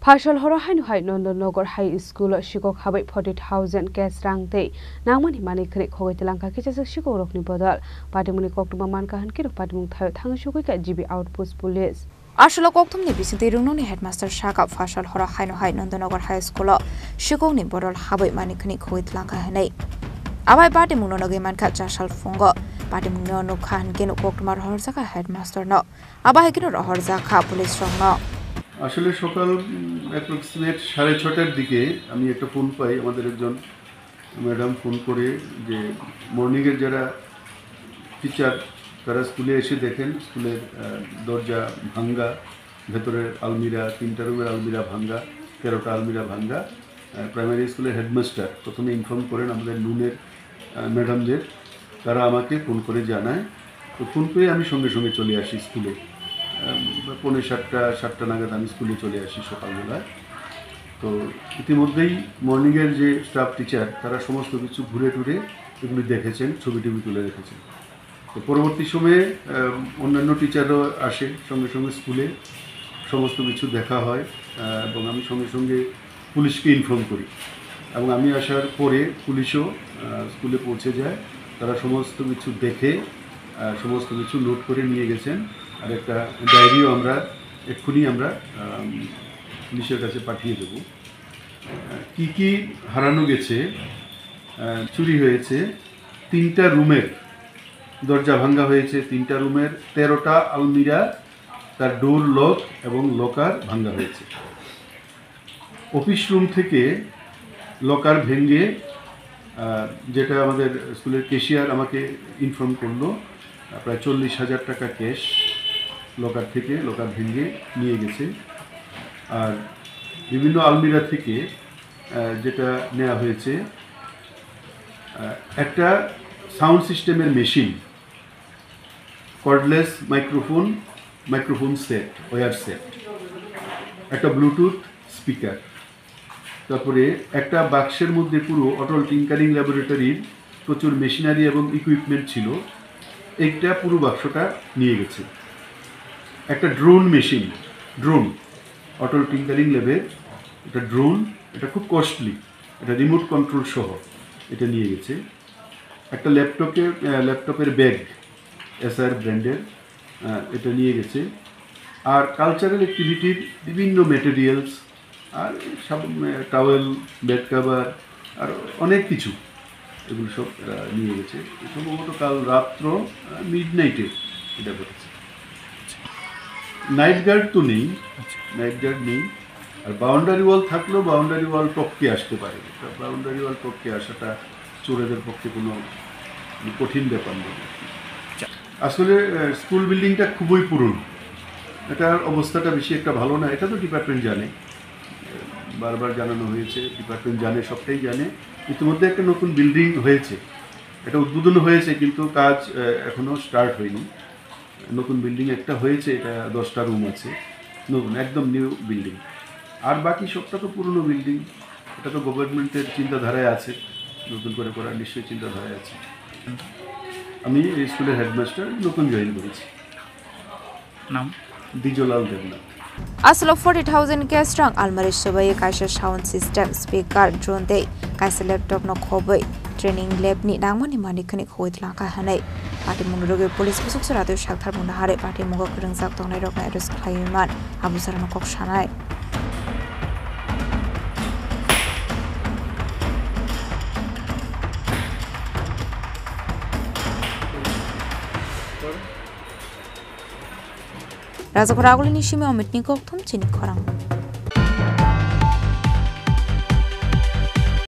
Phashal horo hainu hai Nandanagar High School shikok habai 40,000 cash rang tei nangmani mani khrik khogoi telangka kichasa shikok rokni bodal patimuni koktuma manka hankir patimung thayo thang shukoi ka GB Outpost Police Asholo koktumni bisinte rungni headmaster Shaka Phashal horo hainu hai Nandanagar High School shikok ni bodal habai mani khrik khogoi telangka hanai abai patimung nonoge manka jashal fongo patimung no khan kenu koktumar horzaka headmaster no abai kenu horzaka police rong no আসলে সকাল approximate 6:30টার দিকে আমি একটা phone পাই আমাদের একজন madam phone করে যে morning এর যারা টিচার তারা স্কুলে এসে দেখেন স্কুলের দরজা ভাঙা ভেতরের আলমিরা 3টা রুমের আলমিরা ভাঙা 13টা আলমিরা ভাঙা প্রাইমারি স্কুলের হেডমাস্টার প্রথমে ইনফর্ম করেন আমাদের নুনের ম্যাডামদের তারা আমাকে ফোন করে জানায় তো ফোন পেয়ে আমি সঙ্গে সঙ্গে চলে আসি স্কুলে 7:45 নাগাদ আমি স্কুলে চলে আসি সকালবেলায় তো ইতিমধ্যেই মর্নিংয়ের যে স্টাফ টিচার তারা সমস্ত কিছু ঘুরে টুরে এগুলি দেখেছেন ছবি তুলে রেখেছেন তো পরবর্তী সময়ে অন্যান্য টিচাররাও আসে সঙ্গে সঙ্গে স্কুলে সমস্ত কিছু দেখা হয় এবং আমি সঙ্গে সঙ্গে পুলিশকে ইনফর্ম করি এবং আমি আসার পরে পুলিশও স্কুলে পৌঁছে যায় তারা সমস্ত কিছু দেখে সমস্ত কিছু নোট করে নিয়ে গেছেন আর একটা ডায়েরিও আমরা এক্ষুনি আমরা পুলিশের কাছে পাঠিয়ে দেব কি হারানো গেছে চুরি হয়েছে 3টা রুমের দরজা ভাঙা হয়েছে 3টা রুমের 13টা আলমিরা তার ডোর লক এবং লকার ভাঙা হয়েছে অফিস রুম থেকে লকার ভেঙে যেটা আমাদের স্কুলের ক্যাশিয়ার আমাকে ইনফর্ম করলো প্রায় 40,000 টাকা ক্যাশ লকার থেকে লকার ভেঙে নিয়ে গেছে আর বিভিন্ন আলমিরা থেকে যেটা নেওয়া হয়েছে একটা সাউন্ড সিস্টেমের machine cordless microphone set wire set একটা ব্লুটুথ স্পিকার তারপরে একটা বাক্সের মধ্যে পুরো অটল টিঙ্কারিং ল্যাবরেটরির প্রচুর মেশিনারি এবং ইকুইপমেন্ট ছিল এইটা পুরো বাক্সটা নিয়ে গেছে একটা ড্রোন অটল টিঙ্কারিং ল্যাবের এটা ড্রোন এটা খুব কস্টলি এটা রিমোট কন্ট্রোল সহ এটা নিয়ে গেছে একটা ল্যাপটপের ব্যাগ এসআর ব্র্যান্ডের এটা নিয়ে গেছে আর কালচারাল অ্যাক্টিভিটির বিভিন্ন ম্যাটেরিয়ালস আর সব টাওয়েল বেড কভার আর অনেক কিছু এগুলো সব নিয়ে গেছে সম্ভবত কাল রাত্র মিডনাইটে এটা ঘটেছে নাইট গার্ড তো নেই আর বাউন্ডারি ওয়াল থাকলেও বাউন্ডারি ওয়াল টপকে আসতে পারে বাউন্ডারি ওয়াল টপকে আসাটা চোরেদের পক্ষে কোনো কঠিন ব্যাপার নয় আসলে স্কুল বিল্ডিংটা খুবই পুরনো এটার অবস্থাটা বেশি একটা ভালো না এটা তো ডিপার্টমেন্ট জানে বারবার জানানো হয়েছে ডিপার্টমেন্ট জানে সবটাই জানে ইতিমধ্যে একটা নতুন বিল্ডিং হয়েছে এটা উদ্বোধন হয়েছে কিন্তু কাজ এখনও স্টার্ট হয়নি নতুন বিল্ডিং একটা হয়েছে এটা 10টা রুম আছে নতুন একদম নিউ বিল্ডিং আর বাকি সবটা তো পুরনো বিল্ডিং এটা তো গভর্নমেন্টের চিন্তাধারায় আছে নতুন করে করার নিশ্চয়ই চিন্তাধারায় আছে আমি এই স্কুলের হেডমাস্টার নতুন জয়েন করেছি নাম দিজলাল Debnath Aslo 40,000 cash rang almari sobai kaisa sound system speaker drone dei kaisa laptop no khobai training lab ni nangmani mani khani khoi tlaka hanai party mungroge police busuk sarate shakthar muna hare party mugo krung sak tongnai rok na arrest khlaiman abusar no kok sanai Raja Khoraguli Nishimi Omitnikok Tum Chini Khorang